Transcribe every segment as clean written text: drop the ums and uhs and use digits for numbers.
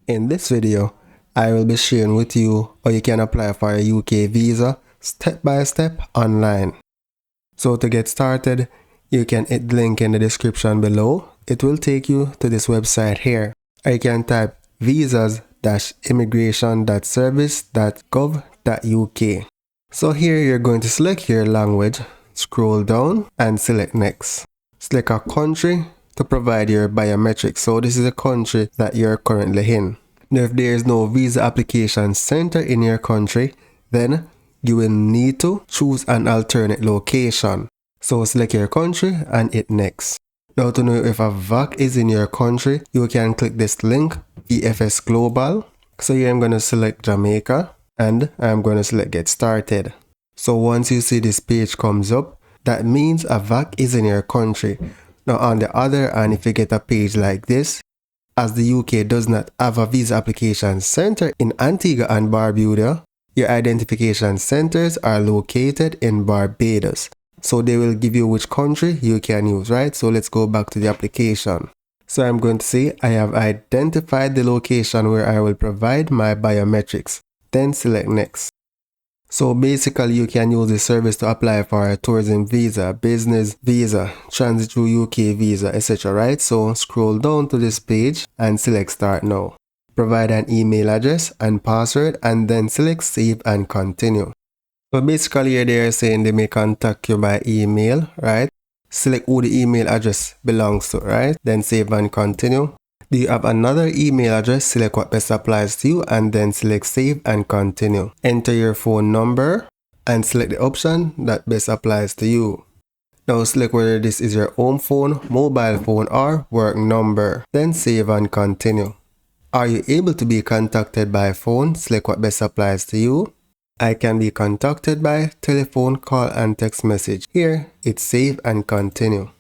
In this video, I will be sharing with you how you can apply for a UK visa step by step online. So to get started, you can hit the link in the description below. It will take you to this website here. Or you can type visas-immigration.service.gov.uk. So here you're going to select your language, scroll down and select next. Select a country to provide your biometrics. So this is a country that you're currently in. Now if there is no visa application center in your country, then you will need to choose an alternate location. So select your country and hit next. Now to know if a VAC is in your country, you can click this link, EFS Global. So here I'm going to select Jamaica and I'm going to select get started. So once you see this page comes up, that means a VAC is in your country. Now on the other hand, if you get a page like this, as the UK does not have a visa application center in Antigua and Barbuda, your identification centers are located in Barbados. So they will give you which country you can use, right? So let's go back to the application. So I'm going to say I have identified the location where I will provide my biometrics. Then select next. So basically you can use the service to apply for a tourism visa, business visa, transit through UK visa, etc. Right? So scroll down to this page and select start now. Provide an email address and password and then select save and continue. So basically here they are saying they may contact you by email, right? Select who the email address belongs to, right? Then save and continue. Do you have another email address? Select what best applies to you and then select save and continue. Enter your phone number and select the option that best applies to you. Now select whether this is your home phone, mobile phone or work number. Then save and continue. Are you able to be contacted by phone? Select what best applies to you. I can be contacted by telephone, call and text message. Here, it's save and continue.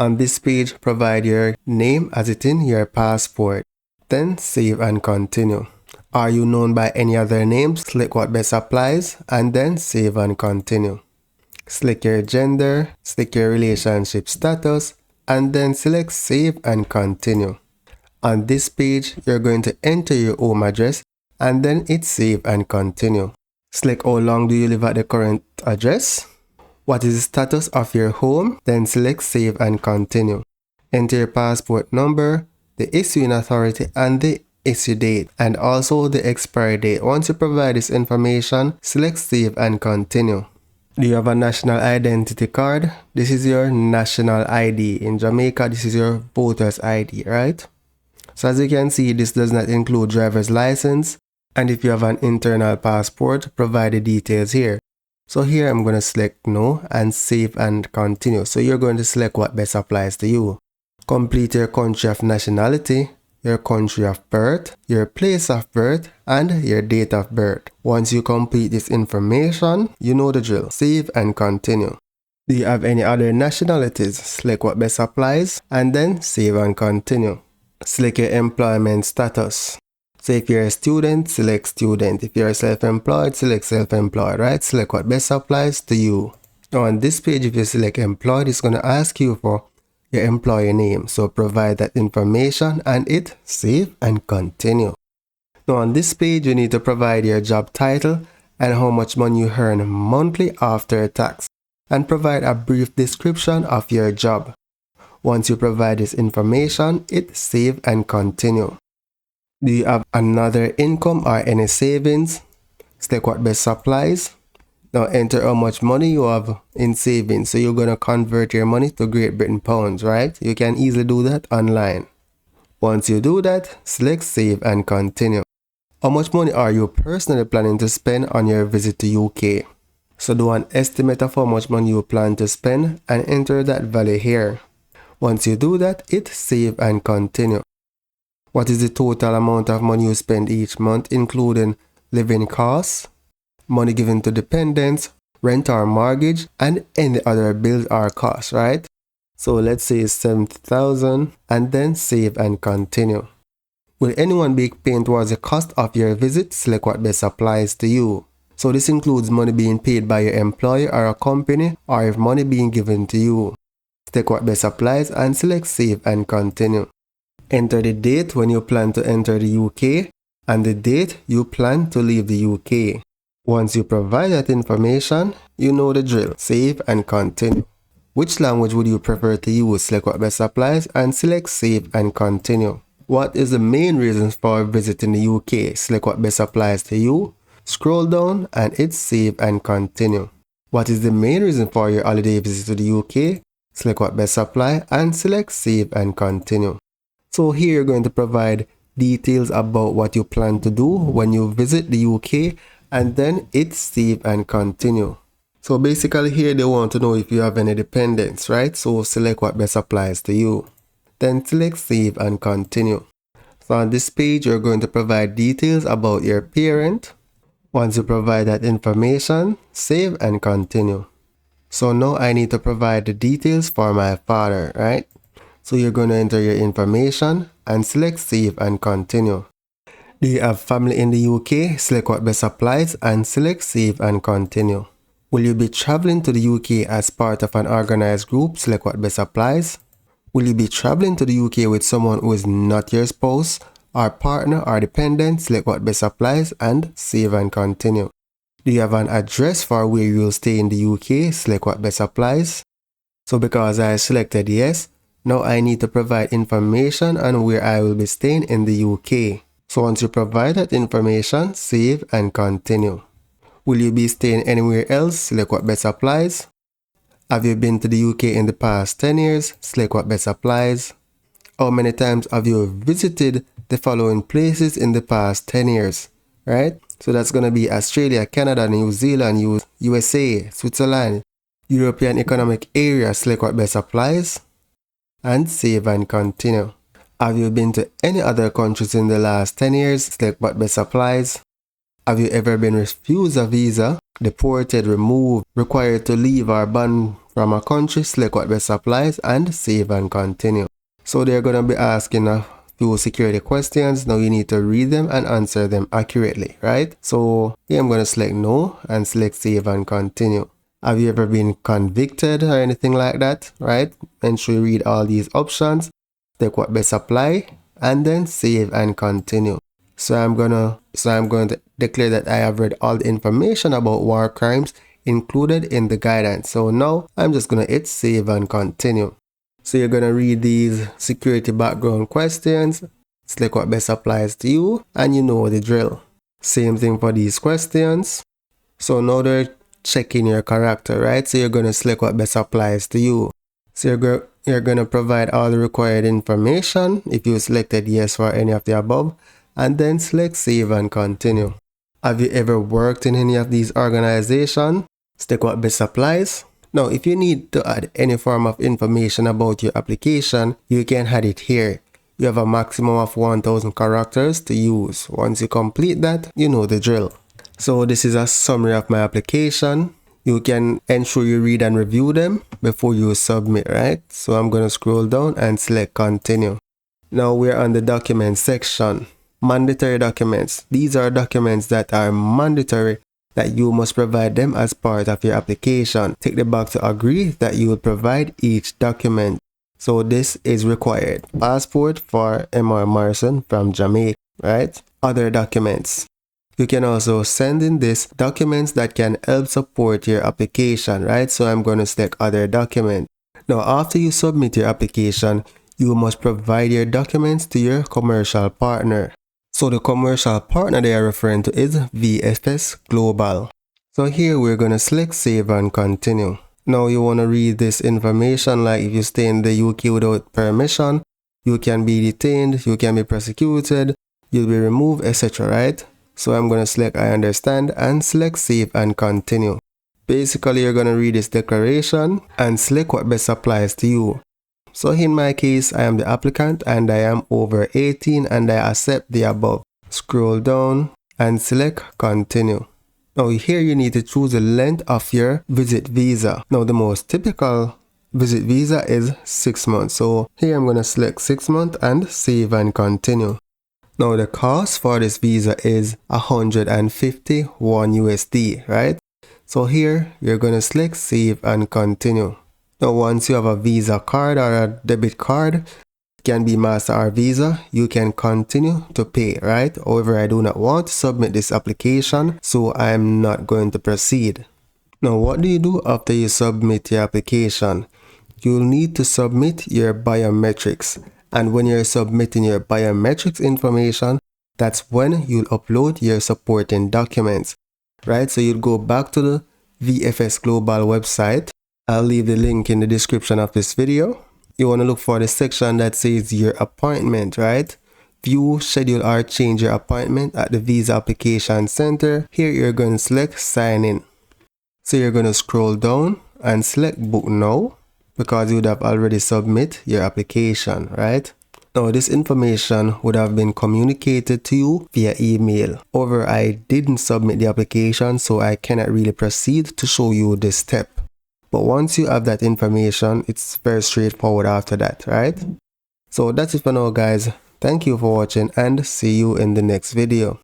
On this page, provide your name as it in your passport. Then save and continue. Are you known by any other names? Select what best applies and then save and continue. Select your gender, select your relationship status and then select save and continue. On this page, you're going to enter your home address and then hit save and continue. Select how long do you live at the current address. What is the status of your home? Then select save and continue. Enter your passport number, the issuing authority and the issue date and also the expiry date. Once you provide this information, select save and continue. Do you have a national identity card? This is your national ID. In Jamaica, this is your voter's ID, right? So as you can see, this does not include driver's license. And if you have an internal passport, provide the details here. So here I'm going to select no and save and continue. So you're going to select what best applies to you. Complete your country of nationality, your country of birth, your place of birth, and your date of birth. Once you complete this information, you know the drill. Save and continue. Do you have any other nationalities? Select what best applies and then save and continue. Select your employment status. So if you're a student, select student. If you're self-employed, select self-employed, right? Select what best applies to you. Now on this page, if you select employed, it's going to ask you for your employer name. So provide that information and hit save and continue. Now on this page, you need to provide your job title and how much money you earn monthly after tax. And provide a brief description of your job. Once you provide this information, hit save and continue. Do you have another income or any savings? Select what best applies. Now enter how much money you have in savings. So you're going to convert your money to Great Britain pounds, right? You can easily do that online. Once you do that, select save and continue. How much money are you personally planning to spend on your visit to UK? So do an estimate of how much money you plan to spend and enter that value here. Once you do that, hit save and continue. What is the total amount of money you spend each month, including living costs, money given to dependents, rent or mortgage, and any other bills or costs, right? So let's say it's 70,000 and then save and continue. Will anyone be paying towards the cost of your visit? Select what best applies to you. So this includes money being paid by your employer or a company or if money being given to you. Select what best applies and select save and continue. Enter the date when you plan to enter the UK and the date you plan to leave the UK. Once you provide that information, you know the drill. Save and continue. Which language would you prefer to use? Select what best applies and select save and continue. What is the main reason for visiting the UK? Select what best applies to you. Scroll down and hit save and continue. What is the main reason for your holiday visit to the UK? Select what best apply and select save and continue. So here you're going to provide details about what you plan to do when you visit the UK and then hit save and continue. So basically here they want to know if you have any dependents, right? So select what best applies to you. Then select save and continue. So on this page you're going to provide details about your parent. Once you provide that information, save and continue. So now I need to provide the details for my father, right? So you're going to enter your information and select save and continue. Do you have family in the UK? Select what best applies and select save and continue. Will you be traveling to the UK as part of an organized group? Select what best applies. Will you be traveling to the UK with someone who is not your spouse or partner or dependent? Select what best applies and save and continue. Do you have an address for where you will stay in the UK? Select what best applies. So because I selected yes, now I need to provide information on where I will be staying in the UK. So once you provide that information, save and continue. Will you be staying anywhere else? Select what best applies. Have you been to the UK in the past 10 years? Select what best applies. How many times have you visited the following places in the past 10 years? Right? So that's going to be Australia, Canada, New Zealand, USA, Switzerland, European Economic Area. Select what best applies. And save and continue. Have you been to any other countries in the last 10 years? Select what best applies. Have you ever been refused a visa, deported, removed, required to leave or banned from a country? Select what best applies and save and continue. So they're going to be asking a few security questions. Now you need to read them and answer them accurately, right? So here I'm going to select no and select save and continue. Have you ever been convicted or anything like that, right? Ensure you read all these options. Select what best apply and then save and continue. So I'm going to declare that I have read all the information about war crimes included in the guidance. So now I'm just going to hit save and continue. So you're going to read these security background questions, select what best applies to you, and you know the drill. Same thing for these questions. So now they're checking your character, right? So you're going to select what best applies to you. So you're going to provide all the required information if you selected yes for any of the above, and then select save and continue. Have you ever worked in any of these organizations? Select what best applies. Now, if you need to add any form of information about your application, you can add it here. You have a maximum of 1000 characters to use. Once you complete that, you know the drill. So this is a summary of my application. You can ensure you read and review them before you submit, right? So I'm going to scroll down and select continue. Now we're on the document section. Mandatory documents. These are documents that are mandatory that you must provide them as part of your application. Tick the box to agree that you will provide each document. So this is required. Passport for M.R. Morrison from Jamaica, right? Other documents. You can also send in this documents that can help support your application, right? So I'm going to select other document. Now after you submit your application, you must provide your documents to your commercial partner. So the commercial partner they are referring to is VFS Global. So here we're going to select save and continue. Now you want to read this information, like if you stay in the UK without permission, you can be detained, you can be prosecuted, you'll be removed, etc. Right? So I'm going to select I understand and select save and continue. Basically you're going to read this declaration and select what best applies to you. So in my case, I am the applicant and I am over 18 and I accept the above. Scroll down and select continue. Now here you need to choose the length of your visit visa. Now the most typical visit visa is 6 months. So here I'm going to select 6 months and save and continue. Now the cost for this visa is 151 USD, right? So here you're going to select save and continue. Now once you have a Visa card or a debit card, you can be Master or Visa, you can continue to pay, right? However, I do not want to submit this application, so I'm not going to proceed. Now, what do you do after you submit your application? You'll need to submit your biometrics. And when you're submitting your biometrics information, that's when you'll upload your supporting documents, right? So you'll go back to the VFS Global website. I'll leave the link in the description of this video. You want to look for the section that says your appointment, right? View, schedule, or change your appointment at the Visa Application Center. Here you're going to select sign in. So you're going to scroll down and select book now, because you would have already submit your application, right? Now this information would have been communicated to you via email. However, I didn't submit the application, so I cannot really proceed to show you this step. But once you have that information, it's very straightforward after that, right? So that's it for now, guys. Thank you for watching and see you in the next video.